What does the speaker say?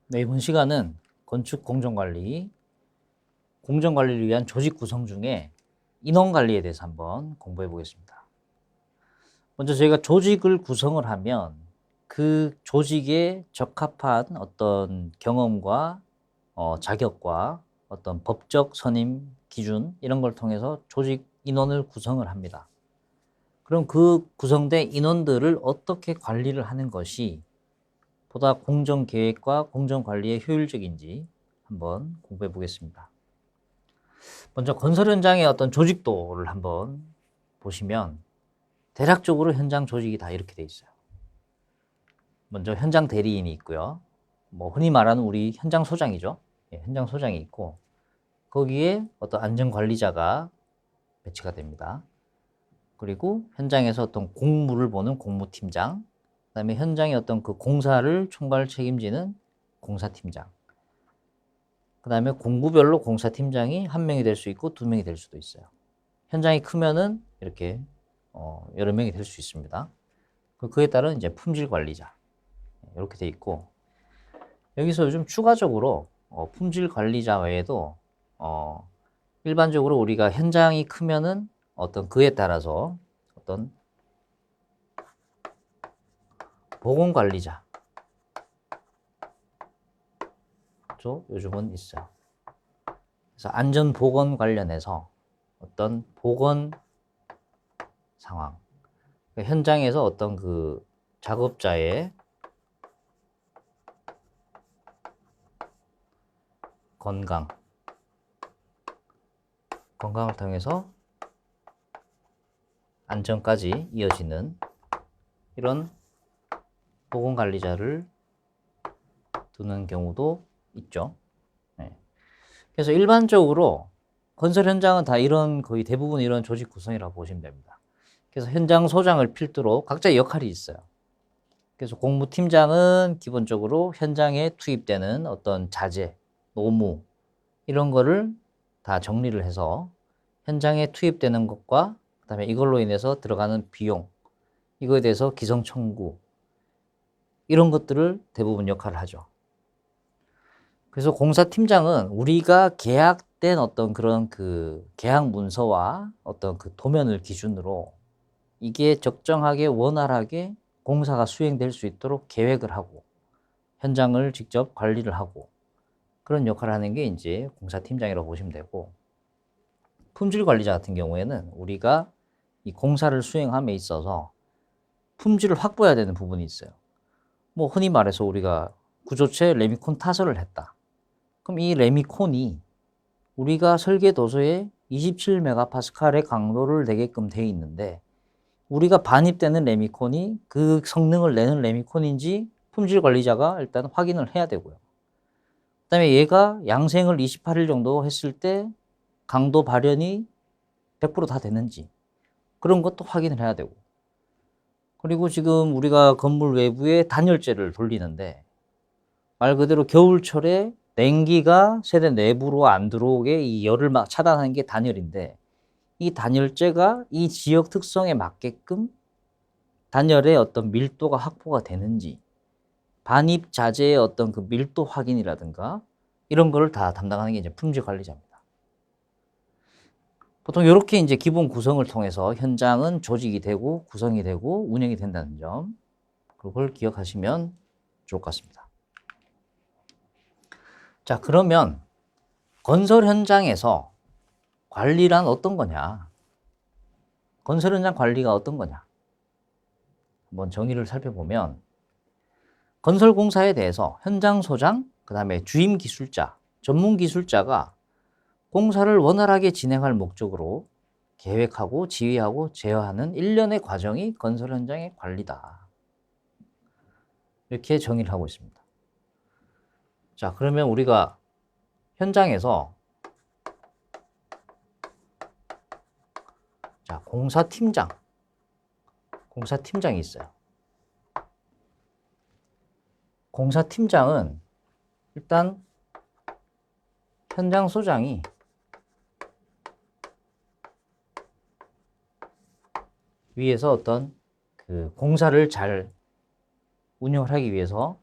네, 이번 시간은 건축 공정관리를 위한 조직 구성 중에 인원관리에 대해서 한번 공부해 보겠습니다. 먼저 저희가 조직을 구성을 하면 그 조직에 적합한 어떤 경험과 자격과 어떤 법적 선임 기준 이런 걸 통해서 조직 인원을 구성을 합니다. 그럼 그 구성된 인원들을 어떻게 관리를 하는 것이 보다 공정계획과 공정관리에 효율적인지 한번 공부해 보겠습니다. 먼저 건설 현장의 어떤 조직도를 한번 보시면 대략적으로 현장 조직이 다 이렇게 돼 있어요. 먼저 현장 대리인이 있고요. 흔히 말하는 우리 현장 소장이죠. 현장 소장이 있고 거기에 어떤 안전관리자가 배치가 됩니다. 그리고 현장에서 어떤 공무를 보는 공무팀장, 그다음에 현장의 어떤 그 공사를 총괄 책임지는 공사팀장, 그다음에 공부별로 공사팀장이 한 명이 될 수 있고 두 명이 될 수도 있어요. 현장이 크면은 이렇게 여러 명이 될 수 있습니다. 그에 따른 이제 품질 관리자 이렇게 돼 있고, 여기서 요즘 추가적으로 품질 관리자 외에도 일반적으로 우리가 현장이 크면은 어떤 그에 따라서 어떤 보건관리자 요즘은 있어요. 그래서 안전보건 관련해서 어떤 보건 상황, 현장에서 어떤 그 작업자의 건강을 통해서 안전까지 이어지는 이런 보건관리자를 두는 경우도 있죠. 네. 그래서 일반적으로 건설 현장은 다 거의 대부분 이런 조직 구성이라고 보시면 됩니다. 그래서 현장 소장을 필두로 각자의 역할이 있어요. 그래서 공무팀장은 기본적으로 현장에 투입되는 어떤 자재, 노무 이런 거를 다 정리를 해서 현장에 투입되는 것과 그다음에 이걸로 인해서 들어가는 비용, 이거에 대해서 기성 청구 이런 것들을 대부분 역할을 하죠. 그래서 공사팀장은 우리가 계약된 어떤 그런 그 계약 문서와 어떤 그 도면을 기준으로 이게 적정하게 원활하게 공사가 수행될 수 있도록 계획을 하고 현장을 직접 관리를 하고 그런 역할을 하는 게 이제 공사팀장이라고 보시면 되고, 품질 관리자 같은 경우에는 우리가 이 공사를 수행함에 있어서 품질을 확보해야 되는 부분이 있어요. 흔히 말해서 우리가 구조체 레미콘 타설을 했다. 그럼 이 레미콘이 우리가 설계 도서에 27메가파스칼의 강도를 내게끔 돼 있는데 우리가 반입되는 레미콘이 그 성능을 내는 레미콘인지 품질 관리자가 일단 확인을 해야 되고요. 그다음에 얘가 양생을 28일 정도 했을 때 강도 발현이 100% 다 되는지 그런 것도 확인을 해야 되고, 그리고 지금 우리가 건물 외부에 단열재를 돌리는데 말 그대로 겨울철에 냉기가 세대 내부로 안 들어오게 이 열을 막 차단하는 게 단열인데 이 단열재가 이 지역 특성에 맞게끔 단열의 어떤 밀도가 확보가 되는지, 반입 자재의 어떤 그 밀도 확인이라든가 이런 거를 다 담당하는 게 이제 품질 관리자입니다. 보통 이렇게 이제 기본 구성을 통해서 현장은 조직이 되고 구성이 되고 운영이 된다는 점, 그걸 기억하시면 좋을 것 같습니다. 자, 그러면 건설 현장에서 관리란 어떤 거냐? 건설 현장 관리가 어떤 거냐? 한번 정의를 살펴보면 건설공사에 대해서 현장 소장, 그 다음에 주임 기술자, 전문 기술자가 공사를 원활하게 진행할 목적으로 계획하고 지휘하고 제어하는 일련의 과정이 건설 현장의 관리다. 이렇게 정의를 하고 있습니다. 자, 그러면 우리가 현장에서 공사팀장이 있어요. 공사팀장은 일단 현장 소장이 위에서 어떤 그 공사를 잘 운영을 하기 위해서